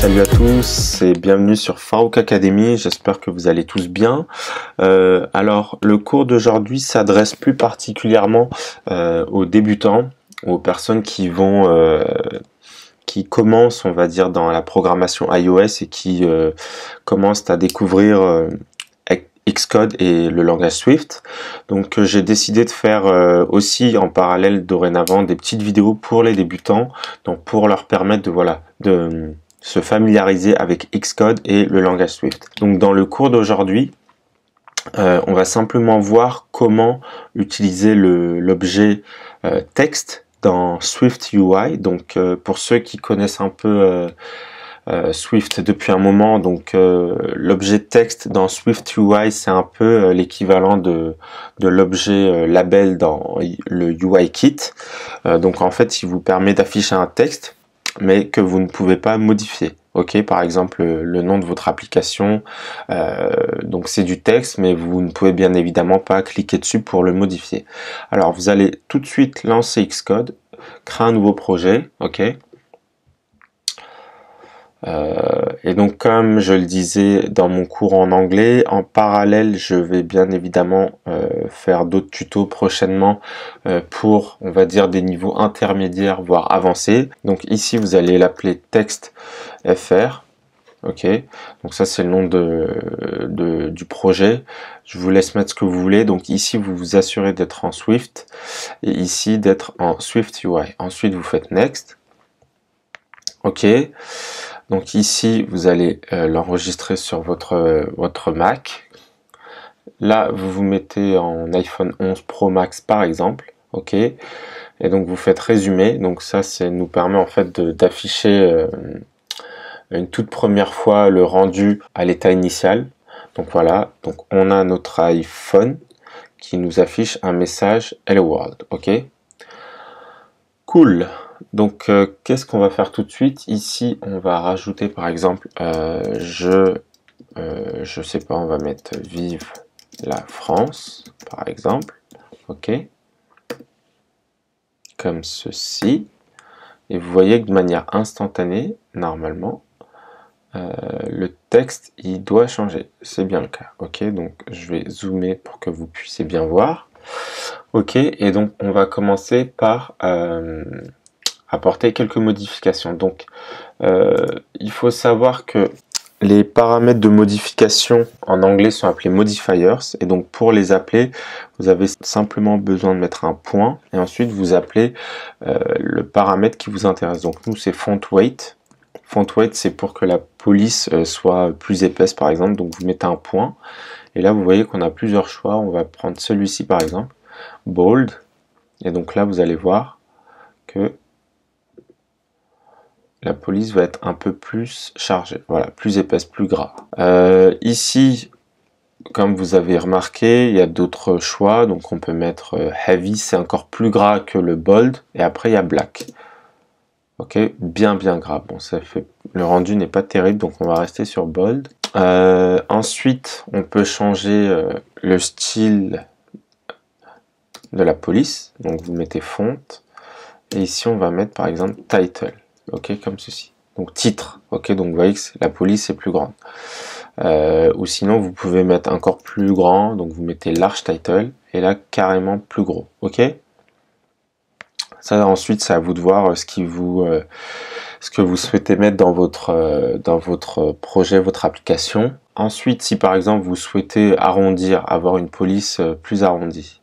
Salut à tous et bienvenue sur Farouk Academy, j'espère que vous allez tous bien. Alors le cours d'aujourd'hui s'adresse plus particulièrement aux débutants, aux personnes qui commencent, on va dire, dans la programmation iOS et qui commencent à découvrir Xcode et le langage Swift. Donc j'ai décidé de faire aussi en parallèle dorénavant des petites vidéos pour les débutants, donc pour leur permettre de se familiariser avec Xcode et le langage Swift. Donc dans le cours d'aujourd'hui, on va simplement voir comment utiliser l'objet texte dans Swift UI. Donc pour ceux qui connaissent un peu Swift depuis un moment, donc l'objet texte dans Swift UI, c'est un peu l'équivalent de l'objet label dans le UI Kit. Donc en fait, il vous permet d'afficher un texte, mais que vous ne pouvez pas modifier. Ok, par exemple le nom de votre application, donc c'est du texte, mais vous ne pouvez bien évidemment pas cliquer dessus pour le modifier. Alors vous allez tout de suite lancer Xcode, créer un nouveau projet, ok. Et donc comme je le disais dans mon cours en anglais, en parallèle je vais bien évidemment faire d'autres tutos prochainement pour, on va dire, des niveaux intermédiaires voire avancés. Donc ici vous allez l'appeler texte fr, ok, donc ça c'est le nom du projet. Je vous laisse mettre ce que vous voulez. Donc ici vous vous assurez d'être en Swift et ici d'être en Swift UI. Ensuite vous faites next, ok. Donc ici, vous allez l'enregistrer sur votre Mac. Là, vous vous mettez en iPhone 11 Pro Max par exemple, ok. Et donc vous faites résumer. Donc ça, nous permet en fait d'afficher une toute première fois le rendu à l'état initial. Donc voilà. Donc on a notre iPhone qui nous affiche un message Hello World, ok. Cool. Donc qu'est-ce qu'on va faire tout de suite? Ici on va rajouter par exemple je sais pas, on va mettre vive la France par exemple, ok, comme ceci, et vous voyez que de manière instantanée normalement le texte il doit changer, c'est bien le cas, ok. Donc je vais zoomer pour que vous puissiez bien voir, ok. Et donc on va commencer par apporter quelques modifications. Donc il faut savoir que les paramètres de modification en anglais sont appelés modifiers, et donc pour les appeler vous avez simplement besoin de mettre un point et ensuite vous appelez le paramètre qui vous intéresse. Donc nous c'est font weight. Font weight, c'est pour que la police soit plus épaisse par exemple, donc vous mettez un point et là vous voyez qu'on a plusieurs choix. On va prendre celui-ci par exemple, bold, et donc là vous allez voir que la police va être un peu plus chargée, voilà, plus épaisse, plus gras. Ici, comme vous avez remarqué, il y a d'autres choix, donc on peut mettre heavy, c'est encore plus gras que le bold, et après il y a black. Ok, bien gras. Bon, ça fait, le rendu n'est pas terrible, donc on va rester sur bold. Ensuite, on peut changer le style de la police, donc vous mettez font, et ici on va mettre par exemple title. Ok, comme ceci. Donc titre, ok, donc vous voyez que la police est plus grande. Ou sinon vous pouvez mettre encore plus grand, donc vous mettez large title, et là carrément plus gros, ok. Ça ensuite c'est à vous de voir ce que vous souhaitez mettre dans votre projet, votre application. Ensuite, si par exemple vous souhaitez arrondir, avoir une police plus arrondie,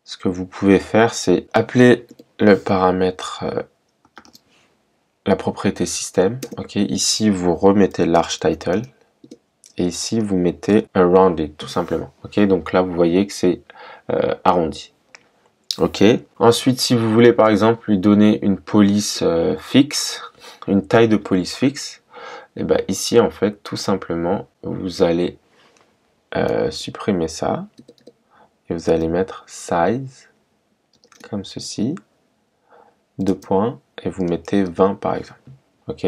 ce que vous pouvez faire c'est appeler le paramètre la propriété système, ok. Ici vous remettez large title et ici vous mettez rounded tout simplement, ok. Donc là vous voyez que c'est arrondi, ok. Ensuite, si vous voulez par exemple lui donner une police fixe, une taille de police fixe, et ben ici en fait tout simplement vous allez supprimer ça et vous allez mettre size comme ceci, 2 points, et vous mettez 20 par exemple, ok.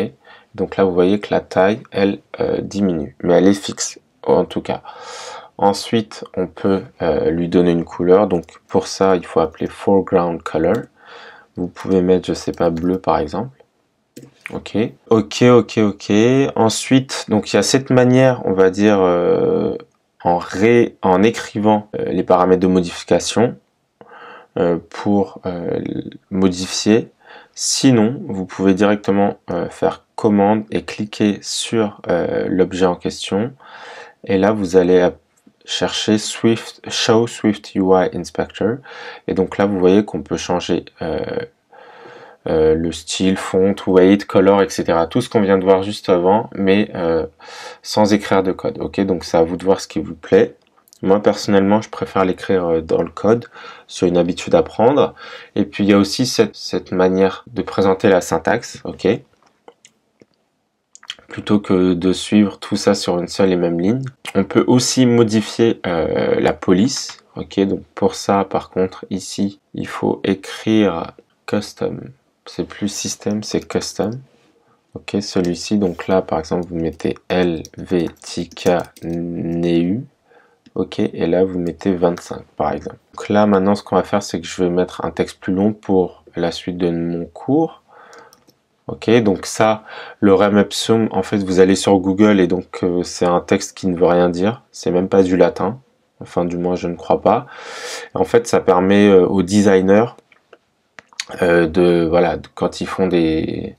Donc là vous voyez que la taille elle diminue, mais elle est fixe en tout cas. Ensuite on peut lui donner une couleur, donc pour ça il faut appeler foreground color. Vous pouvez mettre, je sais pas, bleu par exemple, Ok. Ensuite, donc il y a cette manière, on va dire, en écrivant les paramètres de modification pour modifier. Sinon, vous pouvez directement faire commande et cliquer sur l'objet en question. Et là, vous allez chercher Show Swift UI Inspector. Et donc là, vous voyez qu'on peut changer le style, font, weight, color, etc. Tout ce qu'on vient de voir juste avant, mais sans écrire de code. Ok, donc c'est à vous de voir ce qui vous plaît. Moi personnellement, je préfère l'écrire dans le code, sur une habitude à prendre. Et puis il y a aussi cette manière de présenter la syntaxe, ok, plutôt que de suivre tout ça sur une seule et même ligne. On peut aussi modifier la police, ok. Donc pour ça, par contre, ici, il faut écrire custom. C'est plus système, c'est custom. Ok, celui-ci, donc là, par exemple, vous mettez LVTK-NEU. Ok, et là, vous mettez 25, par exemple. Donc là, maintenant, ce qu'on va faire, c'est que je vais mettre un texte plus long pour la suite de mon cours. Ok, donc ça, le remepsum, en fait, vous allez sur Google et donc c'est un texte qui ne veut rien dire. C'est même pas du latin. Enfin, du moins, je ne crois pas. En fait, ça permet aux designers quand ils font des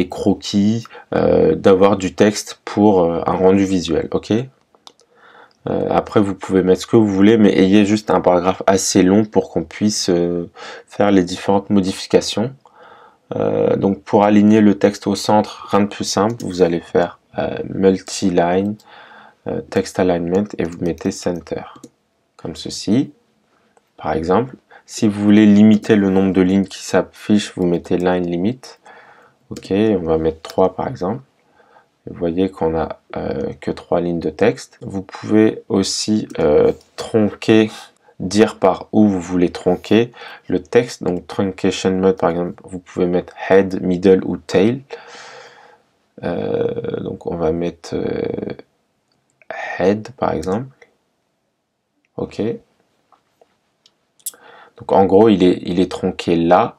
croquis, d'avoir du texte pour un rendu visuel, ok. Après, vous pouvez mettre ce que vous voulez, mais ayez juste un paragraphe assez long pour qu'on puisse faire les différentes modifications. Donc, pour aligner le texte au centre, rien de plus simple, vous allez faire multi-line, text alignment, et vous mettez center, comme ceci, par exemple. Si vous voulez limiter le nombre de lignes qui s'affichent, vous mettez line limit. Ok, on va mettre 3 par exemple. Vous voyez qu'on a que 3 lignes de texte. Vous pouvez aussi tronquer, dire par où vous voulez tronquer le texte. Donc truncation mode par exemple, vous pouvez mettre head, middle ou tail. Donc on va mettre head par exemple. Ok. Donc en gros il est tronqué là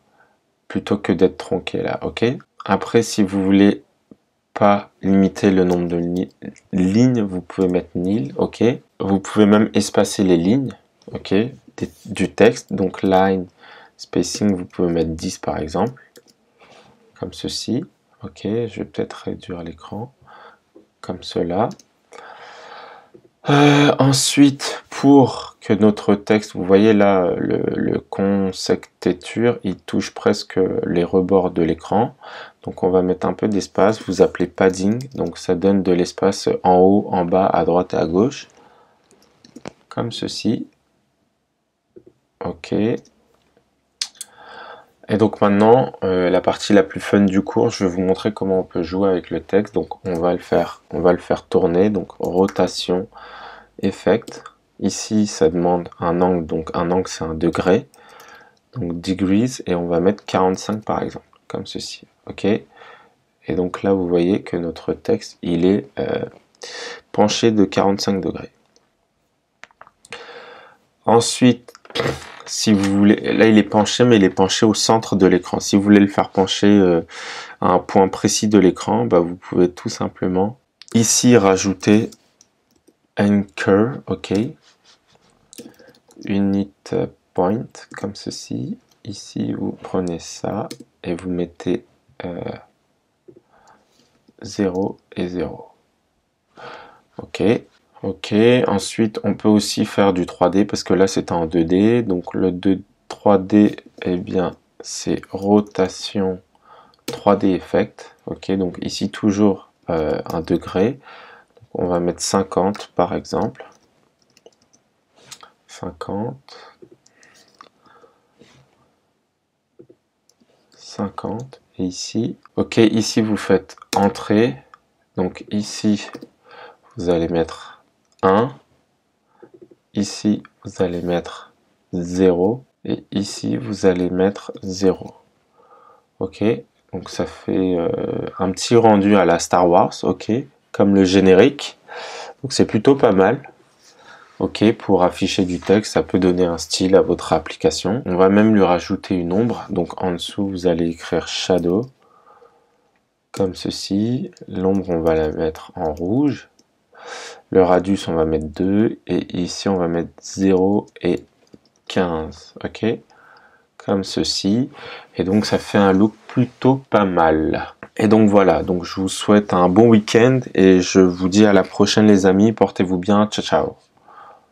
plutôt que d'être tronqué là. Ok. Après si vous voulez pas limiter le nombre de lignes, vous pouvez mettre nil, ok. Vous pouvez même espacer les lignes, ok, du texte. Donc line spacing, vous pouvez mettre 10 par exemple, comme ceci. Ok, je vais peut-être réduire l'écran, comme cela. Ensuite, pour que notre texte, vous voyez là, le consecteture, il touche presque les rebords de l'écran. Donc on va mettre un peu d'espace, vous appelez padding, donc ça donne de l'espace en haut, en bas, à droite et à gauche, comme ceci. Ok. Et donc maintenant, la partie la plus fun du cours, je vais vous montrer comment on peut jouer avec le texte. Donc on va le faire tourner, donc rotation, effect. Ici, ça demande un angle, donc un angle c'est un degré, donc degrees, et on va mettre 45 par exemple, comme ceci, ok. Et donc là, vous voyez que notre texte, il est penché de 45 degrés. Ensuite, si vous voulez, là il est penché, mais il est penché au centre de l'écran. Si vous voulez le faire pencher à un point précis de l'écran, bah, vous pouvez tout simplement ici rajouter anchor, ok, unit point, comme ceci. Ici, vous prenez ça et vous mettez 0 et 0. Ok. Ok, ensuite on peut aussi faire du 3D parce que là c'est en 2D. Donc le 3D, eh bien c'est rotation 3D effect. Ok, donc ici toujours un degré. Donc, on va mettre 50 par exemple. 50. 50. Et ici, ok, ici vous faites entrée. Donc ici, vous allez mettre 1. Ici, vous allez mettre 0. Et ici, vous allez mettre 0. Ok, donc ça fait un petit rendu à la Star Wars, ok, comme le générique. Donc c'est plutôt pas mal. Ok, pour afficher du texte, ça peut donner un style à votre application. On va même lui rajouter une ombre. Donc en dessous, vous allez écrire shadow, comme ceci. L'ombre, on va la mettre en rouge. Le radius, on va mettre 2. Et ici, on va mettre 0 et 15. Ok, comme ceci. Et donc, ça fait un look plutôt pas mal. Et donc voilà, donc je vous souhaite un bon week-end et je vous dis à la prochaine les amis. Portez-vous bien. Ciao, ciao.